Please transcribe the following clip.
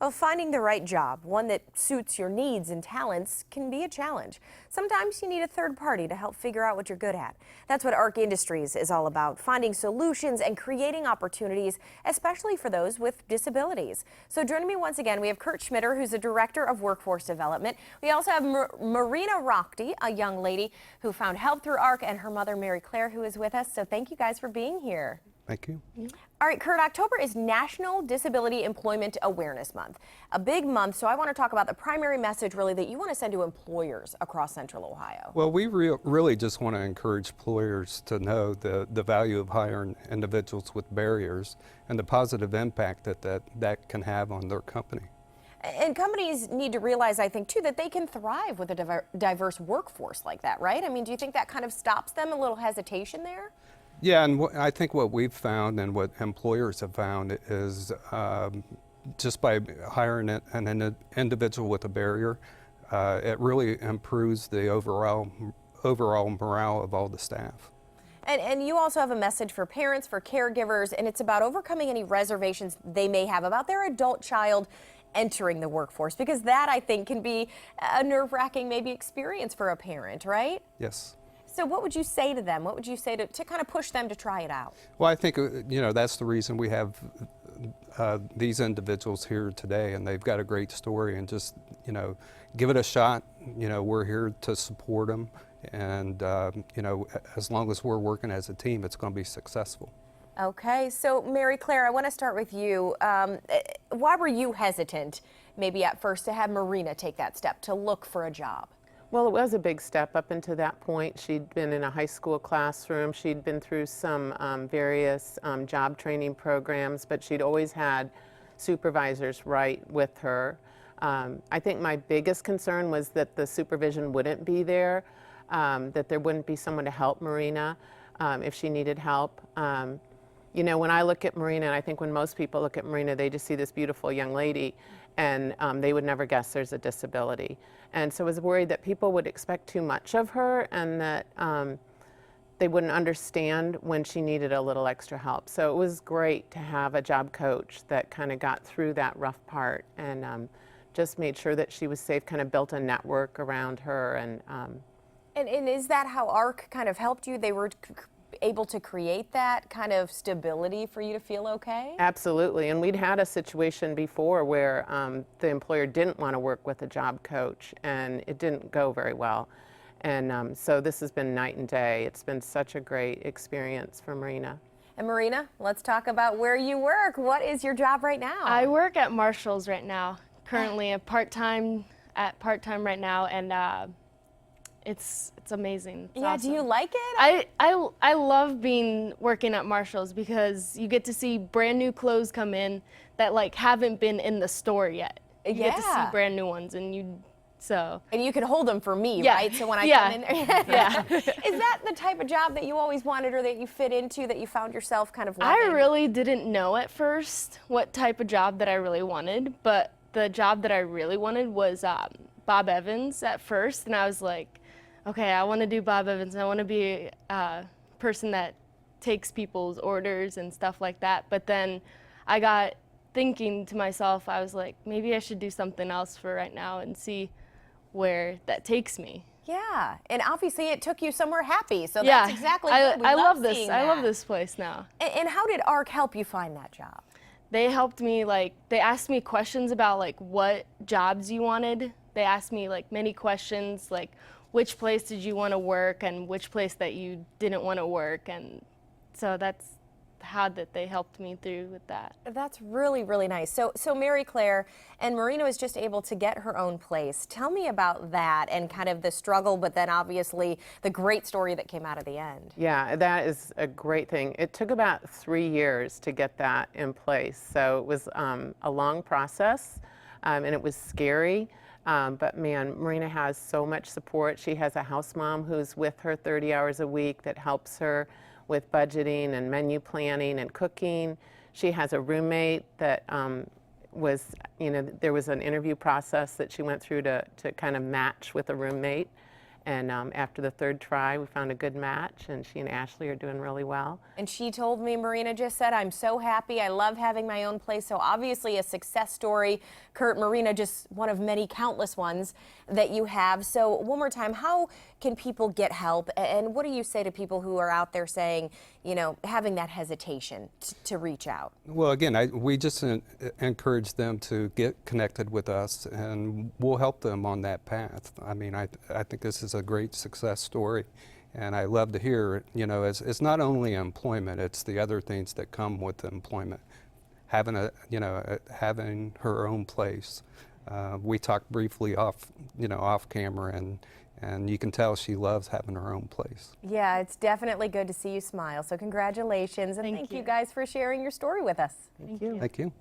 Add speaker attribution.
Speaker 1: Well, finding the right job, one that suits your needs and talents, can be a challenge. Sometimes you need a third party to help figure out what you're good at. That's what ARC Industries is all about, finding solutions and creating opportunities, especially for those with disabilities. So joining me once again, we have Kurt Schmitter, who's the Director of Workforce Development. We also have Marina Rockty, a young lady who found help through ARC, and her mother, Mary Claire, who is with us. So thank you guys for being here.
Speaker 2: Thank you.
Speaker 1: All right, Kurt, October is National Disability Employment Awareness Month. A big month, so I want to talk about the primary message really that you want to send to employers across Central Ohio.
Speaker 2: Well, we really just want to encourage employers to know the value of hiring individuals with barriers and the positive impact that can have on their company.
Speaker 1: And companies need to realize, I think, too, that they can thrive with a diverse workforce like that, right? I mean, do you think that kind of stops them, a little hesitation there?
Speaker 2: Yeah, and I think what we've found and what employers have found is just by hiring an individual with a barrier, it really improves the overall morale of all the staff.
Speaker 1: And you also have a message for parents, for caregivers, and it's about overcoming any reservations they may have about their adult child entering the workforce, because that, I think, can be a nerve-wracking maybe experience for a parent, right?
Speaker 2: Yes.
Speaker 1: So what would you say to them? What would you say to kind of push them to try it out?
Speaker 2: Well, I think, that's the reason we have these individuals here today, and they've got a great story, and just, give it a shot. We're here to support them, and, as long as we're working as a team, it's going to be successful.
Speaker 1: Okay, so Mary Claire, I want to start with you. Why were you hesitant, maybe at first, to have Marina take that step to look for a job?
Speaker 3: Well, it was a big step up until that point. She'd been in a high school classroom. She'd been through some various job training programs, but she'd always had supervisors right with her. I think my biggest concern was that the supervision wouldn't be there, that there wouldn't be someone to help Marina if she needed help. When I look at Marina, and I think when most people look at Marina, they just see this beautiful young lady, and they would never guess there's a disability. And so I was worried that people would expect too much of her, and that they wouldn't understand when she needed a little extra help. So it was great to have a job coach that kind of got through that rough part, and just made sure that she was safe, kind of built a network around her.
Speaker 1: And is that how ARC kind of helped you? They were able to create that kind of stability for you to feel okay?
Speaker 3: Absolutely, and we'd had a situation before where the employer didn't want to work with a job coach, and it didn't go very well. And so this has been night and day. It's been such a great experience for Marina.
Speaker 1: And Marina, let's talk about where you work. What is your job right now?
Speaker 4: I work at Marshall's right now, currently part-time right now, and it's amazing. It's awesome.
Speaker 1: Do you like it?
Speaker 4: I love working at Marshall's because you get to see brand new clothes come in that haven't been in the store yet. You get to see brand new ones, and you can
Speaker 1: hold them for me, right? So when I come in there.
Speaker 4: Yeah.
Speaker 1: Is that the type of job that you always wanted, or that you fit into, that you found yourself kind of loving?
Speaker 4: I really didn't know at first what type of job that I really wanted, but the job that I really wanted was Bob Evans at first, and I was like, okay, I want to do Bob Evans. I want to be a person that takes people's orders and stuff like that. But then I got thinking to myself, I was like, maybe I should do something else for right now and see where that takes me.
Speaker 1: Yeah, and obviously it took you somewhere happy, so that's exactly what we
Speaker 4: I
Speaker 1: love
Speaker 4: love this.
Speaker 1: seeing
Speaker 4: I
Speaker 1: that.
Speaker 4: love this place now.
Speaker 1: And how did ARC help you find that job?
Speaker 4: They helped me, they asked me questions about what jobs you wanted. They asked me many questions, which place did you want to work and which place that you didn't want to work, and so that's how they helped me through with that.
Speaker 1: That's really, really nice. So Mary Claire, and Marina was just able to get her own place. Tell me about that and kind of the struggle, but then obviously the great story that came out of the end.
Speaker 3: Yeah, that is a great thing. It took about 3 years to get that in place, so it was a long process, and it was scary. But man, Marina has so much support. She has a house mom who's with her 30 hours a week that helps her with budgeting and menu planning and cooking. She has a roommate that there was an interview process that she went through to kind of match with a roommate. And after the third try, we found a good match, and she and Ashley are doing really well.
Speaker 1: And she told me, Marina just said, I'm so happy. I love having my own place. So obviously a success story. Kurt, Marina, just one of many countless ones that you have. So one more time, how can people get help? And what do you say to people who are out there saying, you know, having that hesitation to reach out?
Speaker 2: Well, again, we just encourage them to get connected with us, and we'll help them on that path. I mean, I think this is a great success story, and I love to hear, you know, it's not only employment, it's the other things that come with employment. Having having her own place. We talked briefly off camera, and you can tell she loves having her own place.
Speaker 1: Yeah, it's definitely good to see you smile. So congratulations, and thank you guys for sharing your story with us.
Speaker 3: Thank you.
Speaker 2: Thank you.